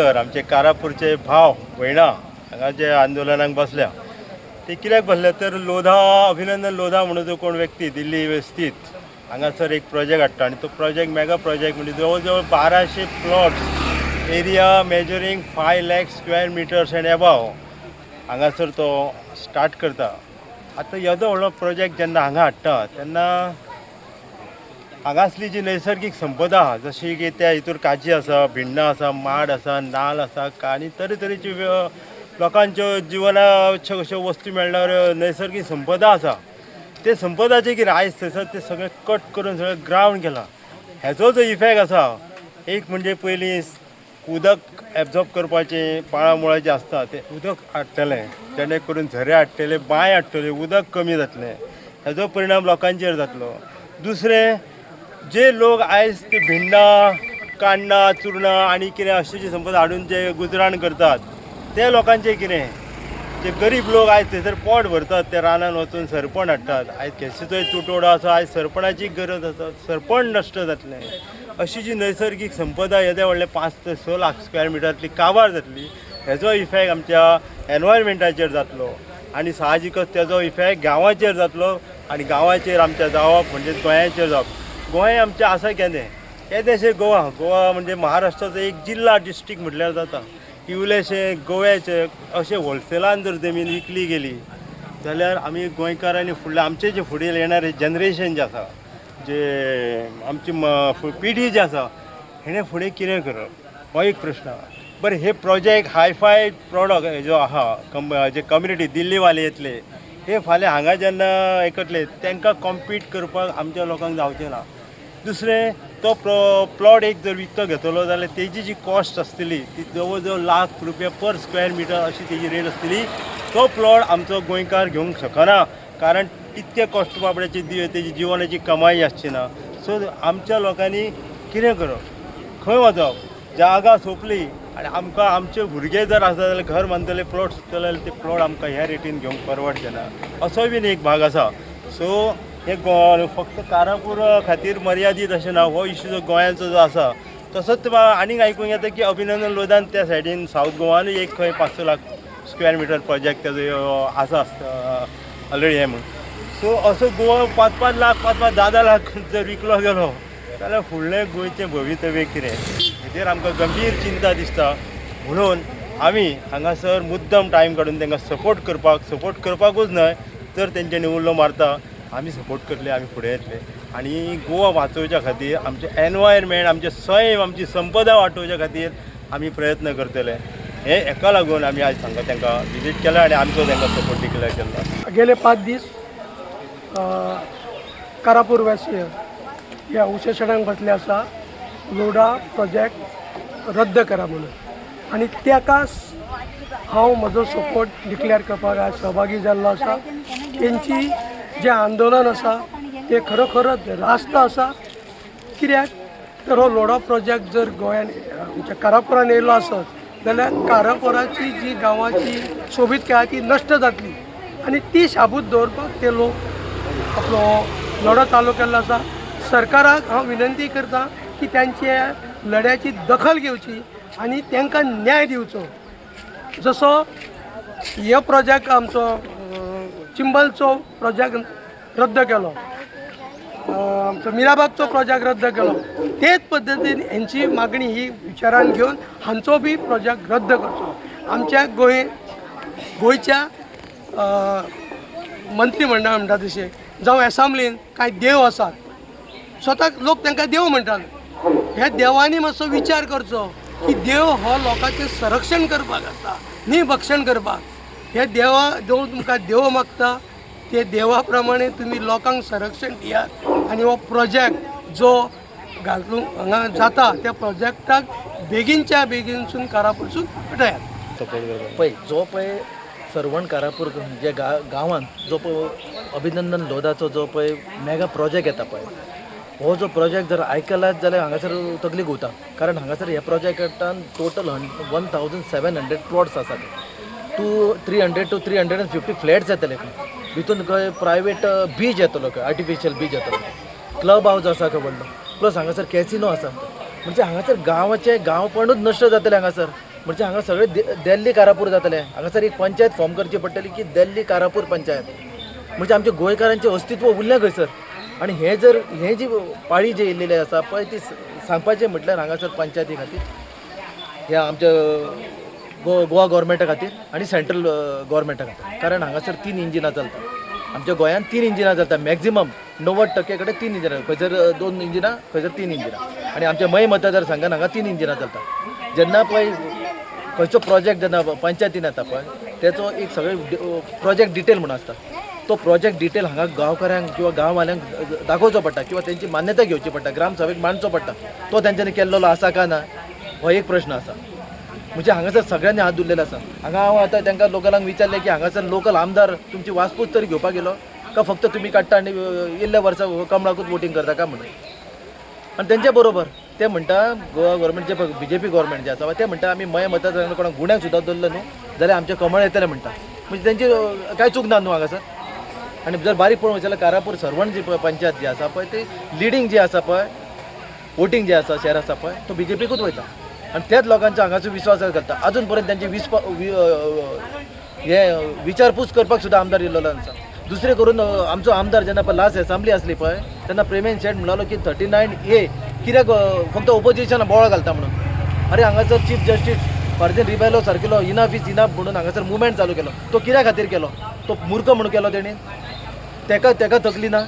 हांगासर आमचे कारापूरचे भाव भयणां हांगा जे आंदोलनाक बसल्या ते कित्याक बसले तर लोधा अभिनंदन लोधा म्हणून जो कोण व्यक्ती दिल्ली स्थित हांगासर एक प्रोजेक्ट हाडटा आनी तो प्रोजेक्ट मेगा प्रोजेक्ट म्हणजे जवळ जवळ 1200 plots area measuring 5 lakh square metres end एबाव हांगासर तो स्टार्ट करता. आतां येदो व्हडलो प्रोजेक्ट जेन्ना हांगा हाडटा तेन्ना हांगासली जी नैसर्गीक संपदा आहा जशी की त्या हितूर काजी आसा, भिण्णां आसा, माड आसा, नाल्ल आसा आनी तरेतरेची लोकांच्यो जिवनाच्यो अश्यो वस्तू मेळणाऱ्यो नैसर्गीक संपदा आसा. ते संपदाचे कितें आयज थंयसर ते सगळें कट करून सगळें ग्रावंड केलां. हेजो जो इफेक्ट आसा एक म्हणजे पयलीं उदक एब्जॉर्ब करपाचें पाळा मुळां जें आसता तें उदक हाडटलें जेणे करून झरे हाडटले, बांय हाडटले, उदक कमी जातलें. हेजो परिणाम लोकांचेर जातलो. दुसरें जे लोक आयज ते भिण्णां, काण्णां, चुरणां आनी कितें अशी जी संपदा हाडून जे गुजराण करतात ते लोकांचें कितें? जे गरीब लोक आयज थंयसर पोट भरतात ते रानान वचून सरपण हाडटात. आयज केशीचोय तुटवडो आसा, आयज सरपणाची गरज आसा, सरपण नश्ट जातलें. अशी जी नैसर्गीक संपदा येदे व्हडले 5 ते 6 लाख स्क्वेअर मिटरांतली काबार जातली. हेजो इफेक्ट आमच्या एनवायरमेंटाचेर जातलो आनी साहजिकच तेजो इफेक्ट गांवांचेर जातलो आनी गांवांचेर आमच्या जावप म्हणजे गोंयाचेर जावप. गोंय आमचें आसा केदेंशें गोवा म्हणजे महाराष्ट्राचो एक जिल्ला डिस्ट्रिक्ट म्हटल्यार जाता. इवलेशें गोव्याचें अशें होलसेलान जर जमीन विकली गेली जाल्यार आमी गोंयकारांनी फुडले आमचे जे फुडें येणारे जनरेशन जें आसा जे आमची पिढी जी आसा हेणें फुडें कितें करप हो एक प्रश्न. बरें हे प्रोजेक्ट हायफाय प्रॉडक्ट जो आहा जे कम्युनिटी दिल्लीवाले येतले हे फाल्यां हांगा जेन्ना एकतले तांकां कॉम्पीट करपाक आमच्या लोकांक जावचें ना. दुसरें तो प्लॉट एक जर विकतो घेतलो जाल्यार तेजी जी कॉस्ट आसतली ती जवळ जवळ ₹1,00,000 पर स्क्वेअर मिटर अशी तेजी रेट आसतली. तो प्लॉट आमचो गोंयकार घेवंक शकना कारण तितके कॉस्ट बाबड्याची तेजी जिवनाची कमाई आसची ना. सो आमच्या लोकांनी कितें करप? खंय वचप? जागा सोंपली आनी आमकां आमचे भुरगे जर आसा जाल्यार घर बांदतले प्लॉट सुटले जाल्यार ते प्लॉट आमकां ह्या रेटीन घेवंक परवडचे ना. असोय बीन एक भाग आसा. सो हे फक्त कारापूर खातीर मर्यादीत अशें ना. हो इश्यू जो गोंयाचो जो आसा तसोच आनीक आयकूंक येता की अभिनंदन लोधान त्या सायडीन सावथ गोवानूय एक खंय 500 लाख स्क्वेअर मिटर प्रोजेक्ट तेजो आसा ऑलरेडी हे म्हणून. सो असो गोवा 5-5 लाख 5-10 लाख जर विकलो गेलो जाल्यार फुडलें गोंयचें भवितव्य कितें हेचेर आमकां गंभीर चिंता दिसता. म्हणून आमी हांगासर मुद्दम टायम काडून तांकां सपोर्ट करपाकूच न्हय तर तेंच्यांनी उल्लो मारता आमी सपोर्ट करतले, आमी फुडें येतले आनी गोवा वाचोवच्या खातीर आमचें एनवायरमेंट आमचें सैम आमची संपदा वाटोवच्या खातीर आमी प्रयत्न करतले. हे हेका लागून आमी आयज हांगा तांकां विजीट केला आनी आमचो तांकां सपोर्ट डिक्लेअर केला. गेले 5 दीस कारापूर वासी ह्या उशेशणाक बसले आसा लोढा प्रोजेक्ट रद्द करा म्हणून आनी ताकाच हांव म्हजो सपोर्ट डिक्लेअर करपाक आज सहभागी जाल्लो आसा. तेंची जें आंदोलन आसा तें खरोखरच रास्त आसा. कित्याक तर हो लोढा प्रोजेक्ट जर गोंयान आमच्या कारापुरान येयलो आसत जाल्यार कारापुराची जी गांवाची सोबीतकाय ती नश्ट जातली आनी ती शाबूत दवरपाक ते लोक आपलो लोढा तालुक्यालो आसा. सरकाराक हांव विनंती करता की त्यांच्या लढ्याची दखल घेवची आनी तांकां न्याय दिवचो. जसो हो प्रोजेक्ट आमचो चिंबलचो प्रोजेक्ट रद्द केलो, आमचो मिराबागचो प्रोजेक्ट रद्द केलो, तेच पद्दतीन हेंची मागणी ही विचारान घेवन हांचो बी प्रोजेक्ट रद्द करचो. आमच्या गोंयच्या मंत्रीमंडळ म्हणटा तशें जावं एसांब्लीन कांय देव आसात, स्वताक लोक तांकां देव म्हणटात. ह्या देवांनी मातसो विचार करचो की देव हो लोकांचें संरक्षण करपाक आसता न्ही भक्षण करपाक. हे देवा तुमकां देव मागता ते देवा प्रमाणे तुमी लोकांक संरक्षण दियात आनी हो प्रोजेक्ट जो घालूंक हांगा जाता त्या प्रोजेक्टाक बेगीनच्या बेगीनसून कारापूरसून हटयात. पळय जो पळय सरवण कारापूर जे गांवांत जो पळय अभिनंदन लोधाचो जो पळय मेगा प्रोजेक्ट येता पळय हो जो प्रोजेक्ट जर आयकलात जाल्यार हांगासर तकली घुंवता. कारण हांगासर ह्या प्रोजेक्टान टोटल 1700 प्लॉट्स आसात. 300 to 350 फ्लॅट्स येतले. भितून खंय प्रायवेट बीच येतलो, खंय आर्टिफिशियल बीच येतलो, क्लब हावस आसा खंय व्हडलो, प्लस हांगासर कॅसिनो आसा. म्हणजे हांगासर गांवाचें गांवपणूच नश्ट जातलें हांगासर. म्हणजे हांगा सगळे दिल्ली कारापूर जातले. हांगासर एक पंचायत फॉर्म करची पडटली की दिल्ली कारापूर पंचायत. म्हणजे आमच्या गोंयकारांचें अस्तित्व उरलें खंयसर. आणि हे जी पाळी जी येयलेली आसा पळय ती सांगपाचें म्हटल्यार हांगासर पंचायती खातीर ह्या आमच्या गोवा गव्हर्मेंटा खातीर आनी सेंट्रल गव्हर्मेंटा खातीर. कारण हांगासर 3 इंजिनां चलता. आमच्या गोंयांत 3 इंजिनां चलता. मॅक्झिमम 90% कडेन 3 इंजिनां. खंयसर 2 इंजिनां, खंयसर 3 इंजिनां. आनी आमच्या मय मतदारसंघान हांगा 3 इंजिनां चलता. जेन्ना पळय खंयचो प्रोजेक्ट जेन्ना पंचायतीन येता पळय तेचो एक सगळे प्रोजेक्ट डिटेल म्हणून आसता. तो प्रोजेक्ट डिटेल हांगा गांवकारांक किंवा गांववाल्यांक दाखोवचो पडटा किंवा तेंची मान्यता घेवची पडटा. ग्रामसभेक मांडचो पडटा. तो तेंच्यांनी केल्लो आसा काय ना हो एक प्रश्न आसा. म्हणजे हांगासर सगळ्यांनी हात धुल्लेलो आसा. हांगा हांव आतां तांकां लोकलांक विचारलें की हांगासर लोकल आमदार तुमची वासपूस तरी घेवपाक गेलो का फक्त तुमी काडटा आनी इल्ल्या वर्सां कमळाकूच वोटींग करता काय म्हणून. आनी तेंच्या बरोबर ते म्हणटा गोवा गव्हर्मेंट जे BJP गव्हर्मेंट जे आसा ते म्हणटा आमी मय मतदारांक कोणाक गुण्याक सुद्दां दवरलो न्हू जाल्यार आमचे कमळ येतले म्हणटा. म्हणजे तेंची कांय चूक ना न्हू हांगासर. आनी जर बारीक पळोवंक वचल्यार कारापूर सरवण जी पळय पंचायत जी आसा पळय ती लिडींग जी आसा पळय वोटींग जे आसा शेअर आसा पळय तो BJPकूच वयता. आनी तेच लोकांचो हांगासर विश्वास करता. अजून पर्यंत त्यांची विचारपूस करपाक सुद्दां आमदार येयल्लो आसा. दुसरें करून आमचो आमदार जेन्ना पळय लास्ट असेंब्ली आसली पळय तेन्ना प्रेमेन शेट म्हणलो की 39A कित्याक फक्त ओपोजिशन बोवाळ घालता म्हणून. अरे हांगासर चीफ जस्टीस फार्देन रिबेलो सारकेलो इनफ इज इनफ म्हणून हांगासर मुवमेंट चालू केलो. तो कित्या खातीर केलो? तो मूर्ख म्हणून केलो तेणी. तेका तकली ना.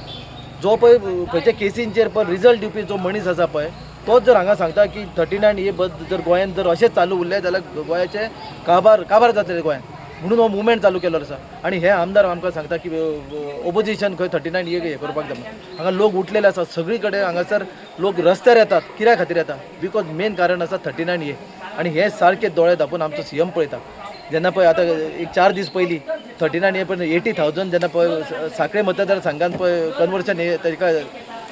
जो पळय खंयच्या केसींचेर पळय रिजल्ट दिवपी जो मनीस आसा पळय तोच जर हांगा सांगता की 39A जर गोंयांत जर अशेंच चालू उरलें जाल्यार गोंयाचे काबार जातले गोंयांत म्हणून हो मुवमेंट चालू केलो आसा. आनी हे आमदार आमकां सांगता की ओपोजिशन खंय 39A हे करपाक जाय. हांगा लोक उठलेले आसा सगळी कडेन. हांगासर लोक रस्त्यार येतात. कित्या खातीर येता? बिकॉज मेन कारण आसा 39A. आनी हे सारके दोळे धापून आमचो CM पळयता. जेन्ना पळय आतां एक 4 दीस पयलीं 39A पण 80,000 जेन्ना पळय साखळे मतदारसंघात पळय कन्वर्शन ताका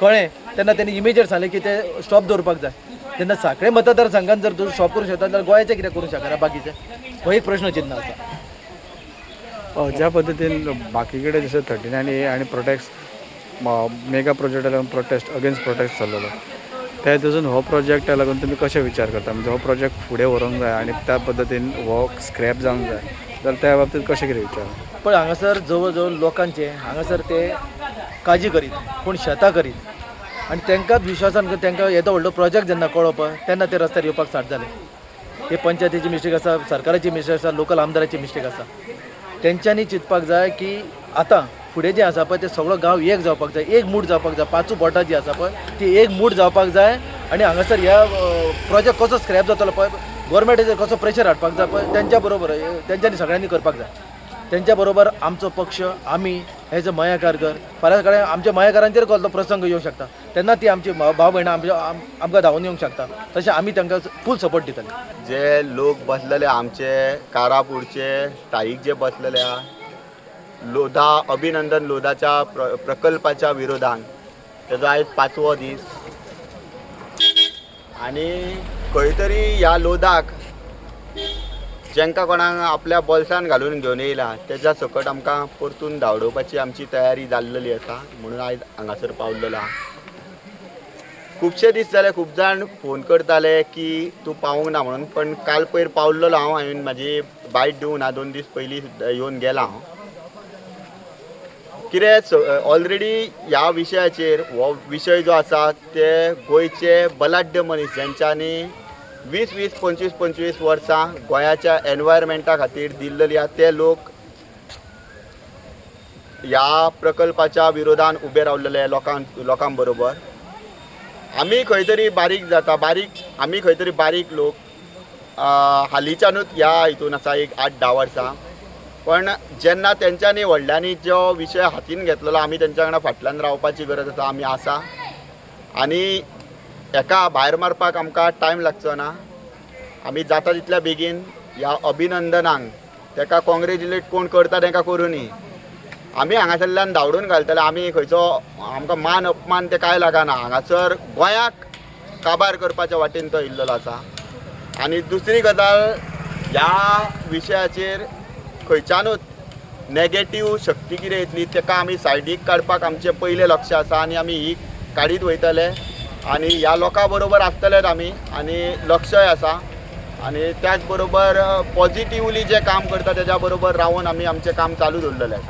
कळ्ळें तेन्ना तेणी इमिजिएट सांगलें की ते स्टॉप दवरपाक जाय. जेन्ना साखळे मतदारसंघात जर तूं स्टॉप करूंक शकता जाल्यार गोंयाचें कित्याक करूंक शकना बाकीचें? हो एक प्रश्न चिन्ह आसा. ज्या पद्धतीन बाकीकडे जसं 39A आणि प्रोटेक्ट मेगा प्रोजेक्टा लागून अगेन्स्ट प्रोटेस्ट चाललेलो त्या हितून हो प्रोजेक्टा लागून तुमी कशें विचार करता? म्हणजे हो प्रोजेक्ट फुडें व्हरूंक जाय आणि त्या पद्धतीन हो स्क्रॅप जावंक जाय जाल्यार त्या बाबतींत कशें कितें विचार? पण हांगासर जवळ जवळ लोकांचे हांगासर ते काजी करीत कोण शेतां करीत आनी तांकांच विश्वासान तांकां येदो व्हडलो प्रोजेक्ट जेन्ना कळ्ळो पळय तेन्ना ते रस्त्यार येवपाक स्टार्ट जाले. हे पंचायतीची मिस्टेक आसा, सरकाराची मिस्टेक आसा, लोकल आमदाराची मिस्टेक आसा. तेंच्यांनी चिंतपाक जाय की आतां फुडें जें आसा पळय तें सगळो गांव एक जावपाक जाय, एक मूठ जावपाक जाय. 5 बोटां जी आसा पळय ती एक मूठ जावपाक जाय. आनी हांगासर ह्या प्रोजेक्ट कसो स्क्रॅप जातलो पळय गव्हर्मेंटाचेर कसो प्रेशर हाडपाक जाय पळय तेंच्या बरोबर तेंच्यांनी सगळ्यांनी करपाक जाय. तेंच्या बरोबर आमचो पक्ष आमी हे जे मयाकारकर फाल्यां कडेन आमच्या मयाकारांचेर कसलो प्रसंग येवंक शकता तेन्ना ती आमची भाव भयणां आमकां धांवून येवंक शकता. तशें आमी तांकां फूल सपोर्ट दितले. जे लोक बसलेले आमचे कारापूरचे स्थायीक जे बसलेले लोधा अभिनंदन लोधाच्या प्रकल्पाच्या विरोधान तेजो आयज 5वो दीस आनी खंय तरी ह्या लोधाक जेंकां कोणाक आपल्या बोल्सान घालून घेवन येयला तेज्या सकट आमकां परतून धांवडोवपाची आमची तयारी जाल्लेली आसा म्हणून आयज हांगासर पावल्लेलो आहा. खुबशे दीस जाले खूब जाण फोन करताले की तूं पावूंक ना म्हणून पण काल पयर पावल्लेलो हांवें म्हाजी बायट दिवूं ना 2 दीस पयलीं येवन गेला हांव. कितें ऑलरेडी ह्या विशयाचेर हो विशय जो आसा ते गोंयचे बलाढ्य मनीस जेंच्यांनी 20-20, 25-25 वर्सां गोंयाच्या एनवायरमेंटा खातीर दिल्लेली आहा ते लोक ह्या प्रकल्पाच्या विरोधान उबे रावलेले लोकां बरोबर. आमी खंय तरी आमी खंय तरी बारीक लोक हालींच्यानूच ह्या हितून आसा एक 8-10 वर्सां. पण जेन्ना तेंच्यांनी व्हडल्यांनी जो विशय हातीन घेतलेलो आमी तेंच्या वांगडा फाटल्यान रावपाची गरज आसा. आमी आसा आनी एका भायर मारपाक आमकां टायम लागचो ना. आमी जाता तितल्या बेगीन ह्या अभिनंदनाक ताका कॉंग्रेच्युलेट कोण करता तांकां करुनी आमी हांगासरल्यान धांवडून घालतले. आमी खंयचो आमकां मान अपमान ते कांय लागना. हांगासर गोंयाक काबार करपाच्या वाटेन तो येयल्लो आसा. आनी दुसरी गजाल ह्या विशयाचेर खंयच्यानूच नॅगेटीव शक्ती कितें येतली ताका आमी सायडीक काडपाक आमचें पयलें लक्ष आसा आनी आमी ही काडीत वयतले. आनी ह्या लोकां बरोबर आसतलेच आमी आनी लक्षय आसा आणि त्याच बरोबर पॉझिटिव्हली जे काम करता त्याच्या बरोबर राहून आम्ही आमचें काम चालू दवरलेलें आसा